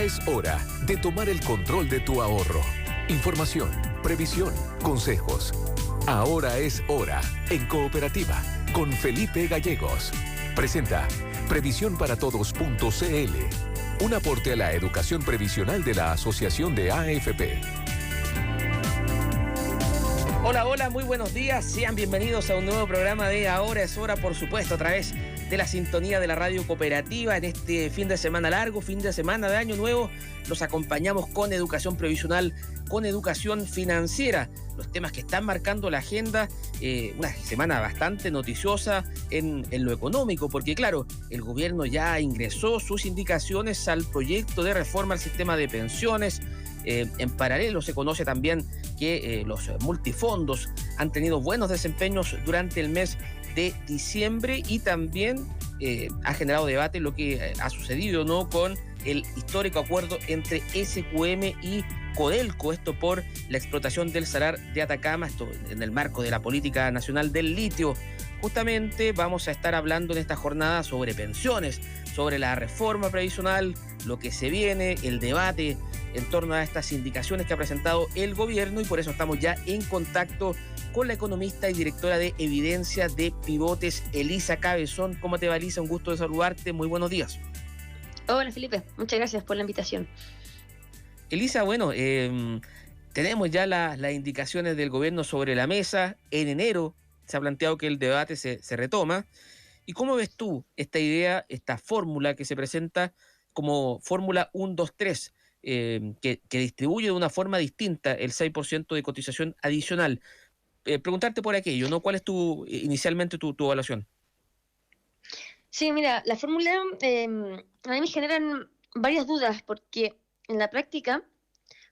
es hora de tomar el control de tu ahorro. Información, previsión, consejos. Ahora es hora en Cooperativa con Felipe Gallegos. Presenta Previsiónparatodos.cl, un aporte a la educación previsional de la Asociación de AFP. Hola, hola, muy buenos días. Sean bienvenidos a un nuevo programa de Ahora es Hora, por supuesto, a través de la sintonía de la Radio Cooperativa. En este fin de semana largo, fin de semana de Año Nuevo, los acompañamos con educación previsional, con educación financiera, los temas que están marcando la agenda. Una semana bastante noticiosa en lo económico, porque claro, el gobierno ya ingresó sus indicaciones al proyecto de reforma al sistema de pensiones. En paralelo se conoce también que los multifondos han tenido buenos desempeños durante el mes de diciembre y también ha generado debate lo que ha sucedido, ¿no?, con el histórico acuerdo entre SQM y Codelco, esto por la explotación del salar de Atacama, esto en el marco de la política nacional del litio. Justamente vamos a estar hablando en esta jornada sobre pensiones, sobre la reforma previsional, lo que se viene, el debate en torno a estas indicaciones que ha presentado el gobierno, y por eso estamos ya en contacto con la economista y directora de Evidencia de Pivotes, Elisa Cabezón. ¿Cómo te va, Elisa? Un gusto de saludarte. Muy buenos días. Hola, Felipe. Muchas gracias por la invitación. Elisa, bueno, tenemos ya las indicaciones del gobierno sobre la mesa. En enero se ha planteado que el debate se retoma. ¿Y cómo ves tú esta idea, esta fórmula que se presenta como fórmula 1-2-3, que distribuye de una forma distinta el 6% de cotización adicional? Preguntarte por aquello, ¿no? ¿Cuál es inicialmente tu evaluación? Sí, mira, la fórmula a mí me generan varias dudas, porque en la práctica,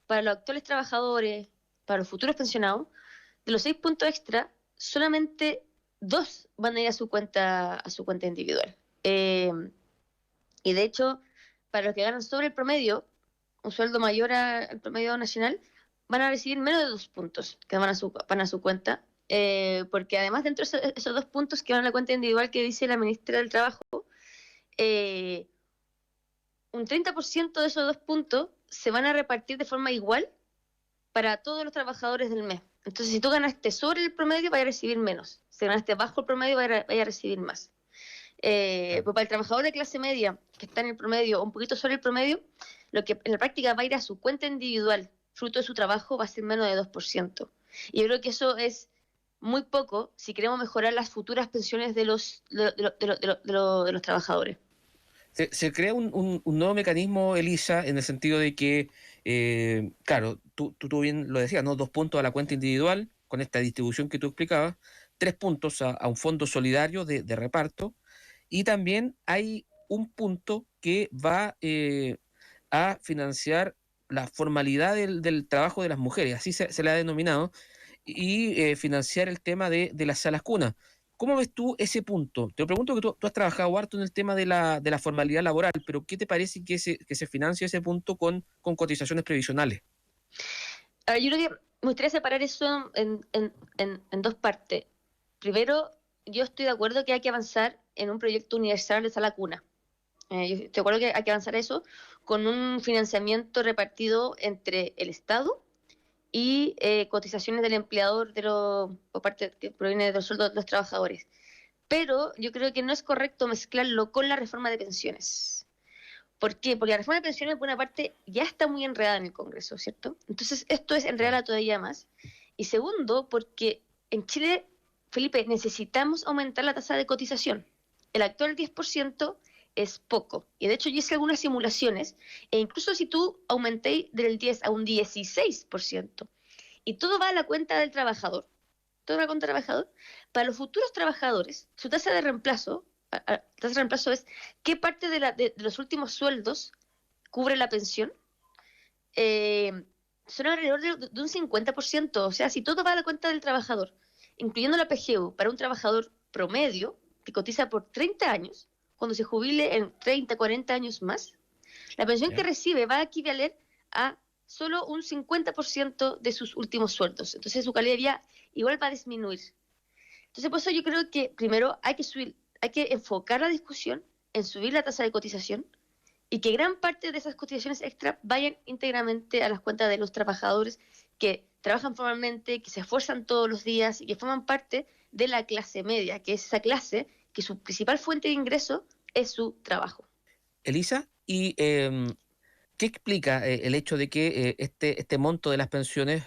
para los actuales trabajadores, para los futuros pensionados, de los 6 puntos extra, solamente 2 van a ir a su cuenta individual. Y de hecho, para los que ganan sobre el promedio, un sueldo mayor al promedio nacional, van a recibir menos de 2 puntos que van a su cuenta, porque además dentro de esos 2 puntos que van a la cuenta individual que dice la ministra del Trabajo, un 30% de esos 2 puntos se van a repartir de forma igual para todos los trabajadores del mes. Entonces, si tú ganaste sobre el promedio, vas a recibir menos. Si ganaste bajo el promedio, vas a recibir más. Pues para el trabajador de clase media, que está en el promedio o un poquito sobre el promedio, lo que en la práctica va a ir a su cuenta individual, fruto de su trabajo, va a ser menos de 2%. Y yo creo que eso es muy poco si queremos mejorar las futuras pensiones de los trabajadores. Se crea un nuevo mecanismo, Elisa, en el sentido de que, claro, tú bien lo decías, ¿no? 2 puntos a la cuenta individual, con esta distribución que tú explicabas, 3 puntos a un fondo solidario de reparto, y también hay un punto que va a financiar la formalidad del trabajo de las mujeres, así se le ha denominado, y financiar el tema de las salas cunas. ¿Cómo ves tú ese punto? Te lo pregunto, que tú has trabajado harto en el tema de la formalidad laboral, pero ¿qué te parece que se financie ese punto con cotizaciones previsionales? A ver, yo creo que me gustaría separar eso en 2 partes. Primero, yo estoy de acuerdo que hay que avanzar en un proyecto universal de sala cuna. Yo estoy de acuerdo que hay que avanzar eso con un financiamiento repartido entre el Estado y cotizaciones del empleador por parte que proviene de los sueldos de los trabajadores. Pero yo creo que no es correcto mezclarlo con la reforma de pensiones. ¿Por qué? Porque la reforma de pensiones, por una parte, ya está muy enredada en el Congreso, ¿cierto? Entonces, esto es enredarla todavía más. Y segundo, porque en Chile, Felipe, necesitamos aumentar la tasa de cotización. El actual 10% es poco. Y de hecho, yo hice algunas simulaciones, e incluso si tú aumentéis del 10 a un 16%, y todo va a la cuenta del trabajador, para los futuros trabajadores, su tasa de reemplazo es qué parte de los últimos sueldos cubre la pensión. Son alrededor de un 50%. O sea, si todo va a la cuenta del trabajador, incluyendo la PGU, para un trabajador promedio que cotiza por 30 años, cuando se jubile en 30, 40 años más, la pensión que recibe va a equivaler a solo un 50% de sus últimos sueldos. Entonces su calidad de vida igual va a disminuir. Entonces por eso yo creo que primero hay que enfocar la discusión en subir la tasa de cotización y que gran parte de esas cotizaciones extra vayan íntegramente a las cuentas de los trabajadores que trabajan formalmente, que se esfuerzan todos los días y que forman parte de la clase media, que es esa clase que su principal fuente de ingreso es su trabajo. Elisa, ¿y qué explica el hecho de que este monto de las pensiones,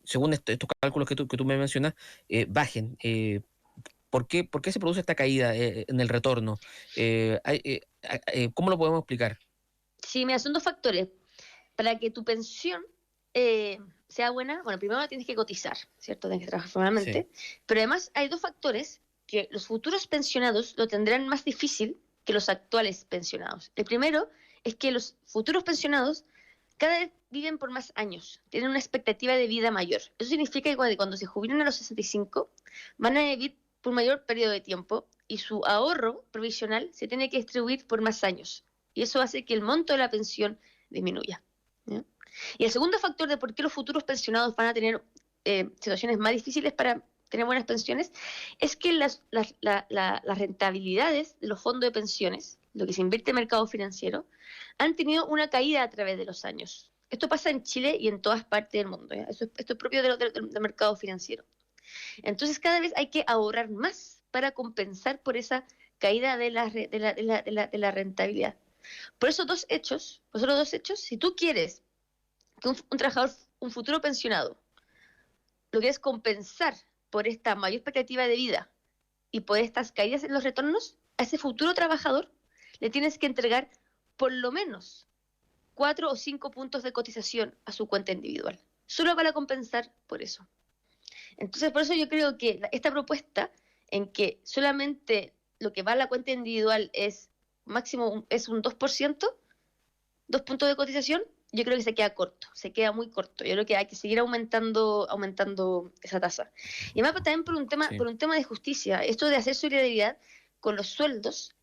según estos cálculos que tú me mencionas, bajen? ¿Por qué se produce esta caída en el retorno? ¿Cómo lo podemos explicar? Sí, mira, son dos factores. Para que tu pensión sea buena, bueno, primero tienes que cotizar, ¿cierto? Tienes que trabajar formalmente. Sí. Pero además hay dos factores que los futuros pensionados lo tendrán más difícil que los actuales pensionados. El primero es que los futuros pensionados cada vez viven por más años, tienen una expectativa de vida mayor. Eso significa que cuando se jubilen a los 65 van a vivir por un mayor periodo de tiempo y su ahorro provisional se tiene que distribuir por más años. Y eso hace que el monto de la pensión disminuya. ¿Ya? Y el segundo factor de por qué los futuros pensionados van a tener situaciones más difíciles para tener buenas pensiones es que las rentabilidades de los fondos de pensiones, lo que se invierte en el mercado financiero, han tenido una caída a través de los años. Esto pasa en Chile y en todas partes del mundo. ¿Ya? Esto es propio del mercado financiero. Entonces cada vez hay que ahorrar más para compensar por esa caída de la rentabilidad. Por esos dos hechos, si tú quieres que un trabajador, un futuro pensionado, lo quieres compensar por esta mayor expectativa de vida y por estas caídas en los retornos, a ese futuro trabajador le tienes que entregar por lo menos 4 o 5 puntos de cotización a su cuenta individual, solo para compensar por eso. Entonces, por eso yo creo que esta propuesta en que solamente lo que va a la cuenta individual es máximo es un 2%, 2 puntos de cotización, yo creo que se queda corto, se queda muy corto. Yo creo que hay que seguir aumentando esa tasa. Y además también por un tema de justicia, esto de hacer solidaridad con los sueldos,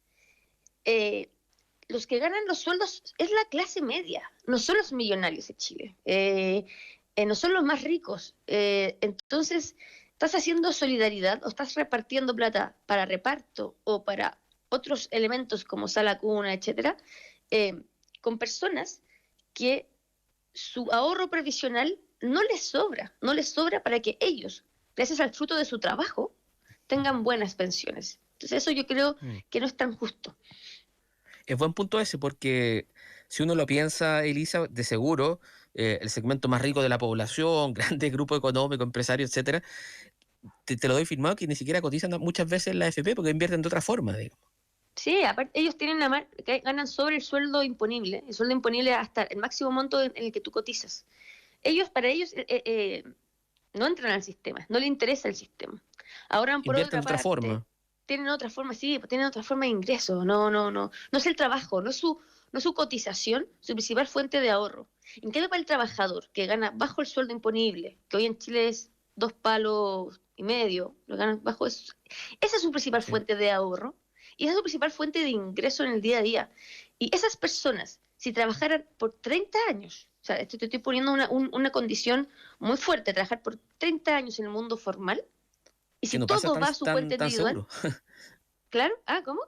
los que ganan los sueldos es la clase media, no son los millonarios de Chile, no son los más ricos. Entonces, estás haciendo solidaridad o estás repartiendo plata para reparto o para otros elementos como sala cuna, etcétera, con personas que su ahorro previsional no les sobra para que ellos, gracias al fruto de su trabajo, tengan buenas pensiones. Entonces eso yo creo que no es tan justo. Es buen punto ese, porque si uno lo piensa, Elisa, de seguro, el segmento más rico de la población, grandes grupos económicos, empresarios, etcétera, te lo doy firmado que ni siquiera cotizan muchas veces en la AFP porque invierten de otra forma, digamos. Sí, aparte ellos tienen ganan sobre el sueldo imponible hasta el máximo monto en el que tú cotizas. Para ellos no entran al sistema, no les interesa el sistema. Ahora por invierten otra forma. Tienen otra forma de ingreso. No es el trabajo, no es su cotización, su principal fuente de ahorro. En cambio, para el trabajador que gana bajo el sueldo imponible, que hoy en Chile es 2,5 palos, lo ganan bajo eso, esa es su principal fuente de ahorro. Y esa es su principal fuente de ingreso en el día a día. Y esas personas, si trabajaran por 30 años, o sea, te estoy poniendo una condición muy fuerte, trabajar por 30 años en el mundo formal, y si no todo va a su cuenta individual... ¿Claro? ¿Cómo?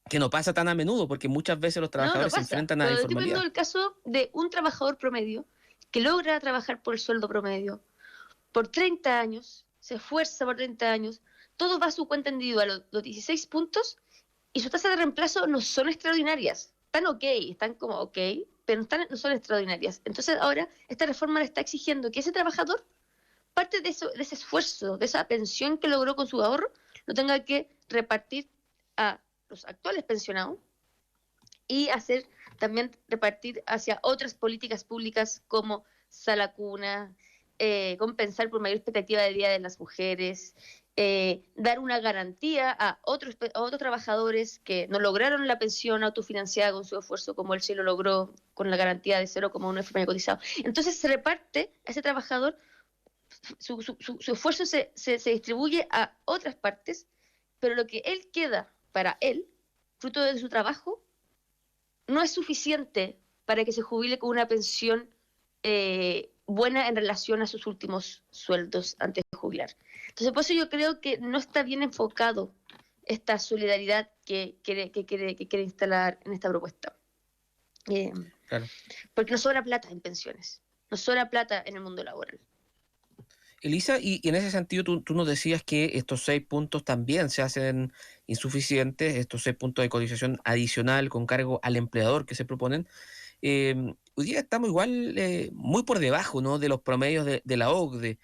Que no pasa tan a menudo, porque muchas veces los trabajadores se enfrentan a la informalidad. Estoy poniendo el caso de un trabajador promedio que logra trabajar por el sueldo promedio por 30 años, se esfuerza por 30 años, todo va a su cuenta individual, los 16 puntos, y su tasa de reemplazo no son extraordinarias. Están como ok, pero no son extraordinarias. Entonces ahora esta reforma le está exigiendo que ese trabajador, parte de ese esfuerzo, de esa pensión que logró con su ahorro, lo tenga que repartir a los actuales pensionados y también repartir hacia otras políticas públicas como sala cuna, compensar por mayor expectativa de vida de las mujeres, dar una garantía a otros trabajadores que no lograron la pensión autofinanciada con su esfuerzo como él sí lo logró con la garantía de 0,1 enfermedad cotizado. Entonces se reparte a ese trabajador, su esfuerzo se distribuye a otras partes, pero lo que él queda para él, fruto de su trabajo, no es suficiente para que se jubile con una pensión buena en relación a sus últimos sueldos antes de jubilar. Entonces, por eso yo creo que no está bien enfocado esta solidaridad que quiere instalar en esta propuesta. Claro. Porque nos sobra plata en pensiones, nos sobra plata en el mundo laboral. Elisa, y en ese sentido tú nos decías que estos 6 puntos también se hacen insuficientes, estos 6 puntos de cotización adicional con cargo al empleador que se proponen. Hoy día estamos igual muy por debajo, ¿no?, de los promedios de la OCDE.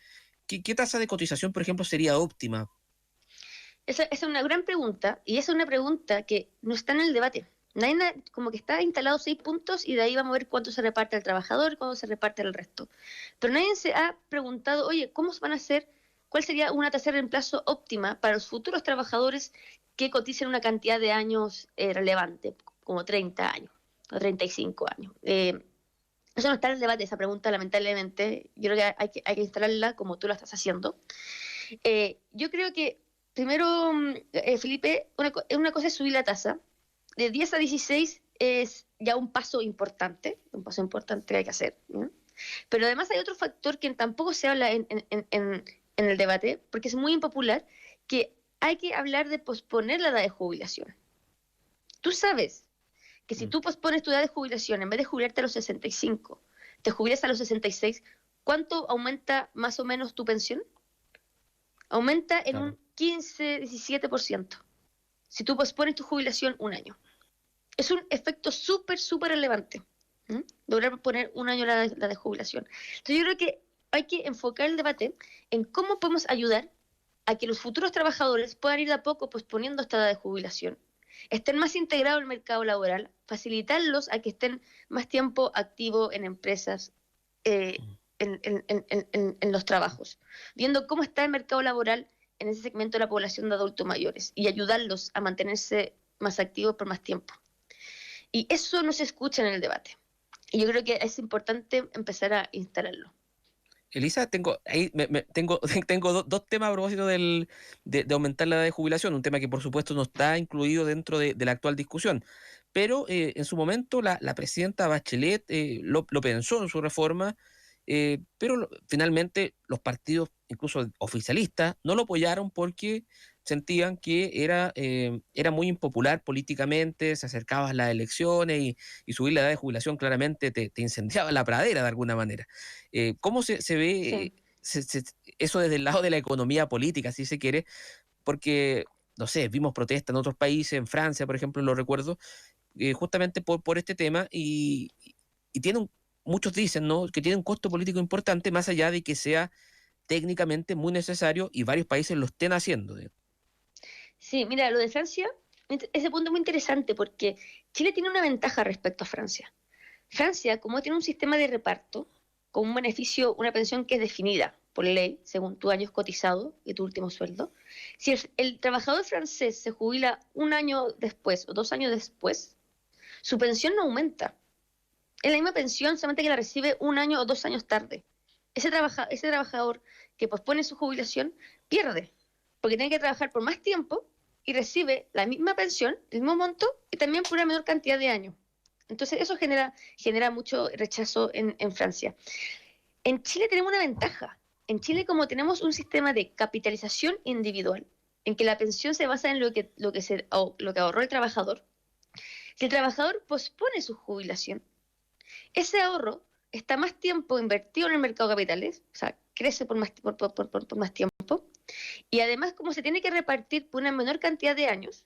¿Qué tasa de cotización, por ejemplo, sería óptima? Esa es una gran pregunta, y esa es una pregunta que no está en el debate. Nadie, como que está instalado 6 puntos y de ahí vamos a ver cuánto se reparte al trabajador, cuánto se reparte al resto. Pero nadie se ha preguntado, oye, ¿cómo se van a hacer? ¿Cuál sería una tasa de reemplazo óptima para los futuros trabajadores que coticen una cantidad de años relevante, como 30 años o 35 años? Eso no está en el debate, esa pregunta, lamentablemente. Yo creo que hay que instalarla como tú la estás haciendo. Yo creo que, primero, Felipe, una cosa es subir la tasa. De 10 a 16 es ya un paso importante que hay que hacer, ¿no? Pero además hay otro factor que tampoco se habla en el debate, porque es muy impopular, que hay que hablar de posponer la edad de jubilación. Tú sabes que si tú pospones tu edad de jubilación, en vez de jubilarte a los 65, te jubilas a los 66, ¿cuánto aumenta más o menos tu pensión? Aumenta en un 15-17%. Si tú pospones tu jubilación un año. Es un efecto súper relevante. Lograr poner un año la de jubilación. Entonces yo creo que hay que enfocar el debate en cómo podemos ayudar a que los futuros trabajadores puedan ir de a poco posponiendo esta edad de jubilación, estén más integrados en el mercado laboral, facilitarlos a que estén más tiempo activos en empresas, en los trabajos, viendo cómo está el mercado laboral en ese segmento de la población de adultos mayores y ayudarlos a mantenerse más activos por más tiempo. Y eso no se escucha en el debate. Y yo creo que es importante empezar a instalarlo. Elisa, tengo dos temas a propósito de aumentar la edad de jubilación, un tema que por supuesto no está incluido dentro de la actual discusión, pero en su momento la presidenta Bachelet lo pensó en su reforma, pero finalmente los partidos, incluso oficialistas, no lo apoyaron porque sentían que era muy impopular políticamente, se acercaban las elecciones y subir la edad de jubilación claramente te incendiaba la pradera de alguna manera. ¿Cómo se ve eso desde el lado de la economía política, si se quiere? Porque, no sé, vimos protestas en otros países, en Francia, por ejemplo, lo recuerdo, justamente por este tema y muchos dicen, ¿no?, que tiene un costo político importante más allá de que sea técnicamente muy necesario y varios países lo estén haciendo. Sí, mira, lo de Francia, ese punto es muy interesante porque Chile tiene una ventaja respecto a Francia. Francia, como tiene un sistema de reparto, con un beneficio, una pensión que es definida por ley, según tus años cotizados y tu último sueldo, si el trabajador francés se jubila un año después o 2 años después, su pensión no aumenta. Es la misma pensión, solamente que la recibe 1 año o 2 años tarde. Ese trabajador que pospone su jubilación pierde, porque tiene que trabajar por más tiempo y recibe la misma pensión, el mismo monto, y también por una menor cantidad de años. Entonces eso genera mucho rechazo en Francia. En Chile tenemos una ventaja. En Chile, como tenemos un sistema de capitalización individual, en que la pensión se basa en lo que ahorró el trabajador, si el trabajador pospone su jubilación, ese ahorro está más tiempo invertido en el mercado de capitales, o sea, crece por más tiempo, y además, como se tiene que repartir por una menor cantidad de años,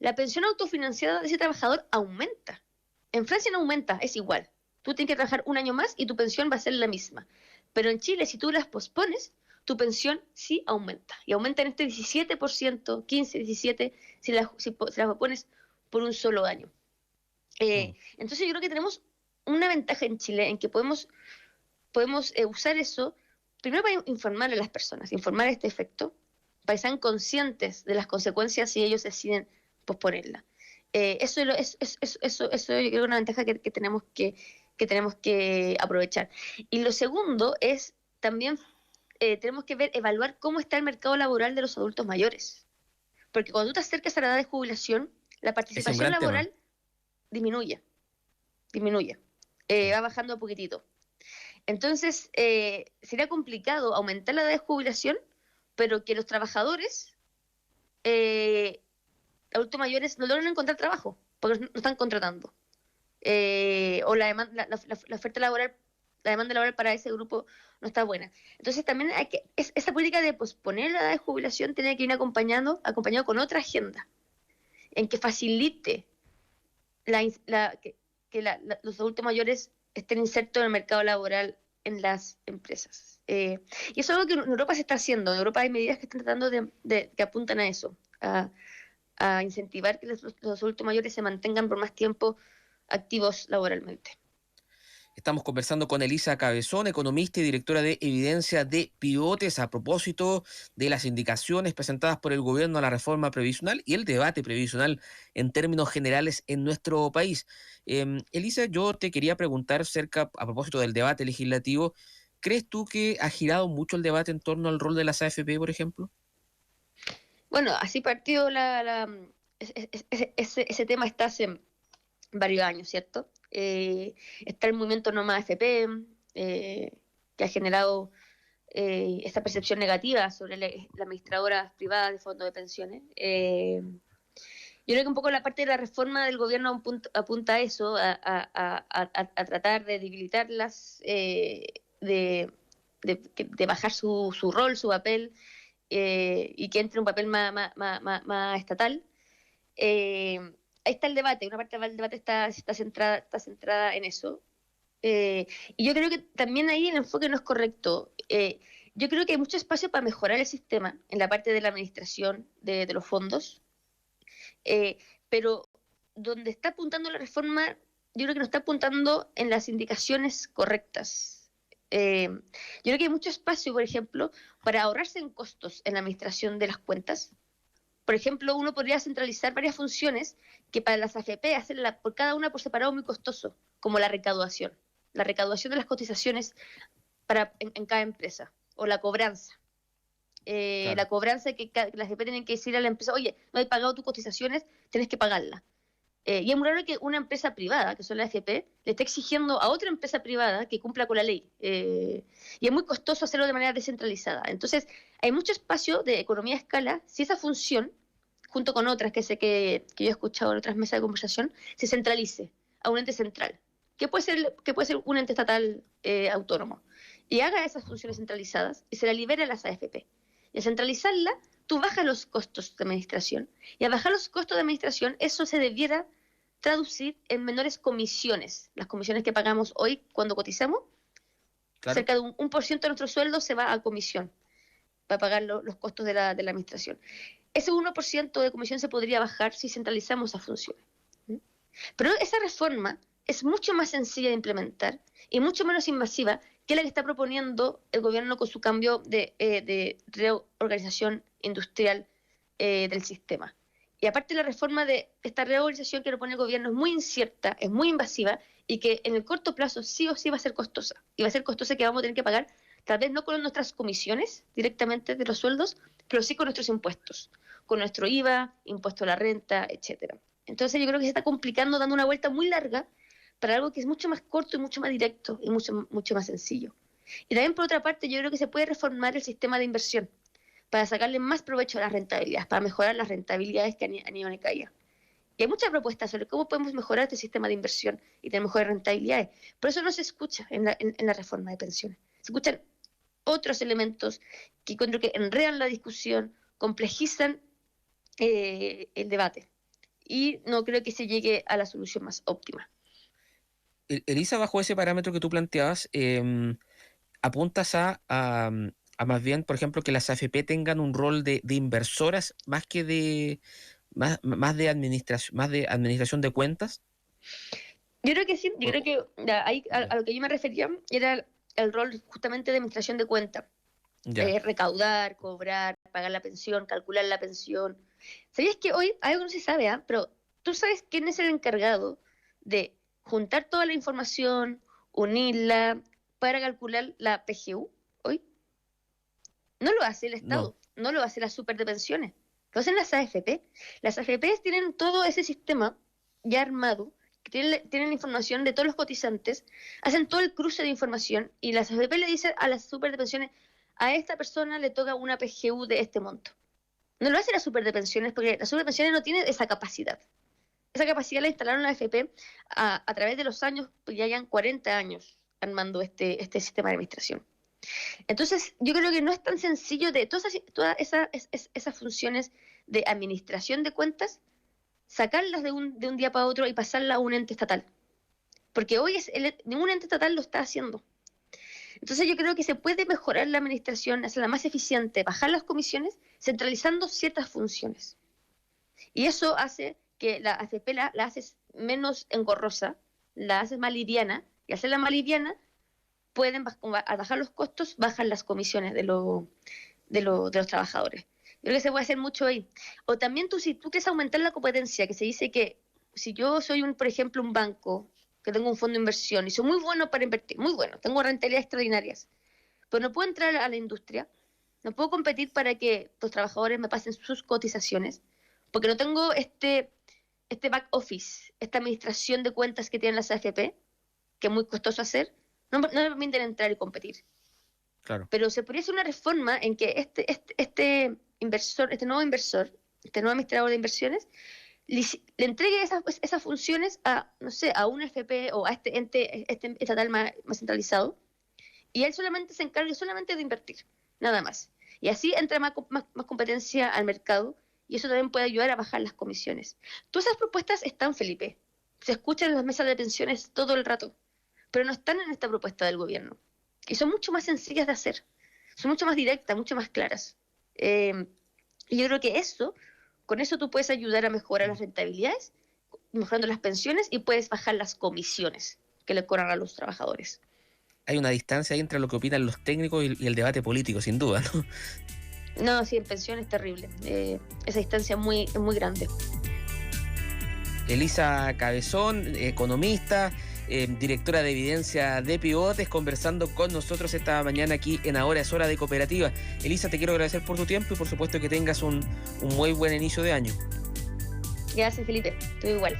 la pensión autofinanciada de ese trabajador aumenta. En Francia no aumenta, es igual. Tú tienes que trabajar 1 año más y tu pensión va a ser la misma. Pero en Chile, si tú las pospones, tu pensión sí aumenta. Y aumenta en este 17%, 15, 17, si las pospones por un solo año. Entonces yo creo que tenemos una ventaja en Chile en que podemos usar eso, primero para informar a las personas, informar este efecto, para que sean conscientes de las consecuencias si ellos deciden posponerla. Eso yo creo que es una ventaja que tenemos que aprovechar. Y lo segundo es también tenemos que evaluar cómo está el mercado laboral de los adultos mayores. Porque cuando tú te acercas a la edad de jubilación, la participación laboral disminuye. Va bajando un poquitito. Entonces, sería complicado aumentar la edad de jubilación, pero que los trabajadores adultos mayores no logran encontrar trabajo porque no están contratando. O la oferta laboral, la demanda laboral para ese grupo no está buena. Entonces también esa política de posponer la edad de jubilación tiene que ir acompañado con otra agenda en que facilite que los adultos mayores estén insertos en el mercado laboral en las empresas. Y eso es algo que en Europa se está haciendo. En Europa hay medidas que están tratando que apuntan a eso, a incentivar que los adultos mayores se mantengan por más tiempo activos laboralmente. Estamos conversando con Elisa Cabezón, economista y directora de Evidencia de Pivotes, a propósito de las indicaciones presentadas por el gobierno a la reforma previsional y el debate previsional en términos generales en nuestro país. Elisa, yo te quería preguntar a propósito del debate legislativo, ¿crees tú que ha girado mucho el debate en torno al rol de las AFP, por ejemplo? Bueno, así partió ese tema está hace varios años, ¿cierto? Está el movimiento No Más AFP, que ha generado esta percepción negativa sobre las administradoras privadas de fondos de pensiones. Yo creo que un poco la parte de la reforma del gobierno apunta a eso, a tratar de debilitarlas, de bajar su rol, su papel, y que entre un papel más estatal. Ahí está el debate, una parte del debate está centrada en eso. Y yo creo que también ahí el enfoque no es correcto. Yo creo que hay mucho espacio para mejorar el sistema en la parte de la administración de los fondos, pero donde está apuntando la reforma, yo creo que no está apuntando en las indicaciones correctas. Yo creo que hay mucho espacio, por ejemplo, para ahorrarse en costos en la administración de las cuentas. Por ejemplo, uno podría centralizar varias funciones que para las AFP hacerla por cada una por separado muy costoso, como la recaudación de las cotizaciones en cada empresa, o la cobranza. Claro. La cobranza que las AFP tienen que decir a la empresa, oye, no he pagado tus cotizaciones, tienes que pagarla. Y es muy raro que una empresa privada, que son las AFP, le esté exigiendo a otra empresa privada que cumpla con la ley. Y es muy costoso hacerlo de manera descentralizada. Entonces, hay mucho espacio de economía a escala si esa función, junto con otras que sé que yo he escuchado en otras mesas de conversación, se centralice a un ente central, que puede ser un ente estatal autónomo, y haga esas funciones centralizadas y se la libera a las AFP. Y al centralizarla, tú bajas los costos de administración, y al bajar los costos de administración, eso se debiera traducir en menores comisiones. Las comisiones que pagamos hoy cuando cotizamos, claro, cerca de un 1% de nuestro sueldo se va a comisión para pagar los costos de la administración. Ese 1% de comisión se podría bajar si centralizamos esas funciones. Pero esa reforma es mucho más sencilla de implementar y mucho menos invasiva que la que está proponiendo el gobierno con su cambio de reorganización industrial del sistema. Y aparte la reforma de esta reorganización que propone el gobierno es muy incierta, es muy invasiva y que en el corto plazo sí o sí va a ser costosa. Y va a ser costosa que vamos a tener que pagar, tal vez no con nuestras comisiones directamente de los sueldos, pero sí con nuestros impuestos, con nuestro IVA, impuesto a la renta, etcétera. Entonces yo creo que se está complicando, dando una vuelta muy larga para algo que es mucho más corto y mucho más directo y mucho más sencillo. Y también por otra parte yo creo que se puede reformar el sistema de inversión para sacarle más provecho a las rentabilidades, para mejorar las rentabilidades que han ido en caída. Y hay muchas propuestas sobre cómo podemos mejorar este sistema de inversión y tener mejores rentabilidades. Por eso no se escucha en la reforma de pensiones. Se escuchan otros elementos que encuentro que enredan la discusión, complejizan el debate. Y no creo que se llegue a la solución más óptima. Elisa, bajo ese parámetro que tú planteabas, apuntas a más bien, por ejemplo, que las AFP tengan un rol de inversoras más que de administración de cuentas. Yo creo que sí, yo creo que ahí a lo que yo me refería era el rol justamente de administración de cuentas. Recaudar, cobrar, pagar la pensión, calcular la pensión. ¿Sabías que hoy algo no se sabe, pero tú sabes quién es el encargado de juntar toda la información, unirla para calcular la PGU hoy? No lo hace el Estado, no lo hace la super de pensiones, lo hacen las AFP. Las AFP tienen todo ese sistema ya armado, que tienen la información de todos los cotizantes, hacen todo el cruce de información y las AFP le dicen a las super de pensiones, a esta persona le toca una PGU de este monto. No lo hace la super de pensiones, porque la super de pensiones no tiene esa capacidad. Esa capacidad la instalaron la AFP a través de los años, pues ya hayan 40 años armando este sistema de administración. Entonces, yo creo que no es tan sencillo de todas esas funciones de administración de cuentas, sacarlas de un día para otro y pasarlas a un ente estatal. Porque hoy ningún ente estatal lo está haciendo. Entonces yo creo que se puede mejorar la administración, hacerla más eficiente, bajar las comisiones, centralizando ciertas funciones. Y eso hace que la AFP la haces menos engorrosa, la haces más liviana, y al hacerla más liviana, al bajar los costos, bajan las comisiones de los trabajadores. Yo creo que se puede hacer mucho ahí. O también si tú quieres aumentar la competencia, que se dice que si yo soy, por ejemplo, un banco, que tengo un fondo de inversión y soy muy bueno para invertir, muy bueno, tengo rentabilidades extraordinarias, pero no puedo entrar a la industria, no puedo competir para que los trabajadores me pasen sus cotizaciones, porque no tengo este back office, esta administración de cuentas que tienen las AFP, que es muy costoso hacer, no me permiten entrar y competir. Claro. Pero se podría hacer una reforma en que este nuevo administrador de inversiones, le entregue esas funciones a un FP o a este ente estatal más centralizado, y él solamente se encargue de invertir, nada más. Y así entra más competencia al mercado, y eso también puede ayudar a bajar las comisiones. Todas esas propuestas están, Felipe, se escuchan en las mesas de pensiones todo el rato, pero no están en esta propuesta del gobierno. Y son mucho más sencillas de hacer, son mucho más directas, mucho más claras. Y yo creo que con eso tú puedes ayudar a mejorar las rentabilidades, mejorando las pensiones, y puedes bajar las comisiones que le cobran a los trabajadores. Hay una distancia ahí entre lo que opinan los técnicos y el debate político, sin duda, ¿no? No, sí, en pensiones es terrible. Esa distancia es muy grande. Elisa Cabezón, economista, directora de Evidencia de Pivotes, conversando con nosotros esta mañana aquí en Ahora es Hora de Cooperativa. Elisa, te quiero agradecer por tu tiempo y por supuesto que tengas un muy buen inicio de año. Gracias, Felipe. Tú igual.